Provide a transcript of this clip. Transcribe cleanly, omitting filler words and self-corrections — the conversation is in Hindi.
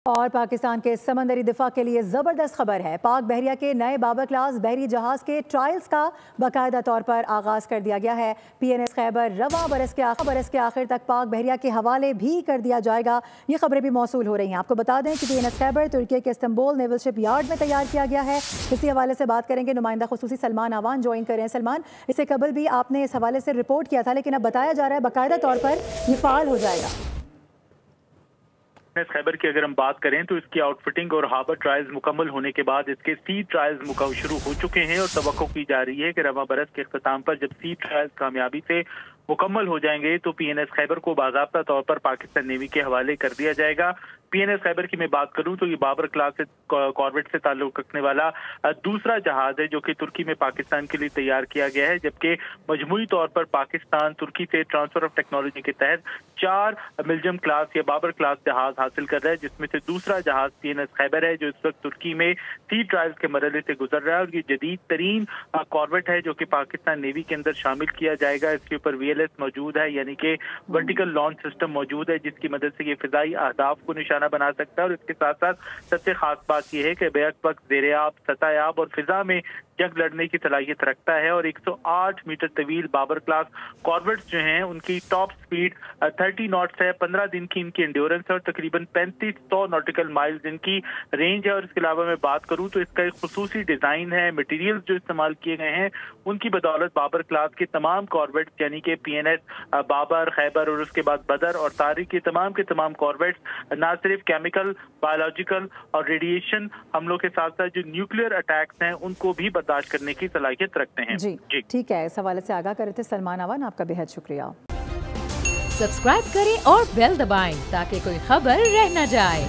और पाकिस्तान के समंदरी दिफा के लिए जबरदस्त खबर है। पाक बहरिया के नए बाबर क्लास बहरी जहाज के ट्रायल्स का बाकायदा तौर पर आगाज कर दिया गया है। PNS खैबर रवां बरस के आखिर तक पाक बहरिया के हवाले भी कर दिया जाएगा। ये खबरें भी मौसूल हो रही हैं। आपको बता दें कि PNS खैबर तुर्की के इस्तांबुल नेवल शिप यार्ड में तैयार किया गया है। इसी हवाले से बात करेंगे, नुमाइंदा खुसूसी सलमान आवान ज्वाइन कर रहे हैं। सलमान, इससे कबल भी आपने इस हवाले से रिपोर्ट किया था, लेकिन अब बताया जा रहा है बाकायदा तौर पर ये फाल हो जाएगा। खैबर की अगर हम बात करें तो इसकी आउटफिटिंग और हार्बर ट्रायल्स मुकम्मल होने के बाद इसके सी ट्रायल्स शुरू हो चुके हैं और तवक्को की जा रही है कि रवां बरस के इख्तिताम पर जब सी ट्रायल्स कामयाबी से मुकम्मल हो जाएंगे तो PNS खैबर को बाज़ाब्ता तौर पर पाकिस्तान नेवी के हवाले कर दिया जाएगा। PNS खैबर की मैं बात करूं तो ये बाबर क्लास से कॉर्वेट से ताल्लुक रखने वाला दूसरा जहाज है जो कि तुर्की में पाकिस्तान के लिए तैयार किया गया है, जबकि मजमूई तौर पर पाकिस्तान तुर्की से ट्रांसफर ऑफ टेक्नोलॉजी के तहत 4 मिल्जम क्लास या बाबर क्लास जहाज हासिल कर रहा है, जिसमें से दूसरा जहाज PNS खैबर है जो इस वक्त तुर्की में सी ट्रायल्स के मरहले से गुजर रहा है। और ये जदीद तरीन कॉर्वेट है जो कि पाकिस्तान नेवी के अंदर शामिल किया जाएगा। इसके ऊपर VLS मौजूद है, यानी कि वर्टिकल लॉन्च सिस्टम मौजूद है, जिसकी मदद से ये फिजाई अहदाफ को निशाना बना सकता है। और इसके साथ साथ सबसे खास बात यह है कि बैक वक्त ज़ेरे-आब, सतह-आब और फिजा में जंग लड़ने की सलाहियत रखता है। और 108 मीटर तवील बाबर क्लास कॉर्वेट्स जो हैं उनकी टॉप स्पीड 30 नॉट्स है, 15 दिन की इनकी एंड्योरेंस है और तकरीबन 3500 नॉटिकल माइल्स इनकी रेंज है। और इसके अलावा मैं बात करूं तो इसका एक खुसूसी डिजाइन है, मटेरियल्स जो इस्तेमाल किए गए हैं उनकी बदौलत बाबर क्लास के तमाम कॉर्वेट्स यानी कि PNS बाबर, खैबर और उसके बाद बदर और तारिक के तमाम कॉर्वेट्स ना सिर्फ केमिकल, बायोलॉजिकल और रेडिएशन हमलों के साथ साथ जो न्यूक्लियर अटैक्स हैं उनको भी बर्दाश्त करने की सलाहियत रखते हैं। जी ठीक है, इस हवाले से आगाह कर रहे थे सलमान आवान, आपका बेहद शुक्रिया। सब्सक्राइब करें और बेल दबाएं ताकि कोई खबर रह न जाए।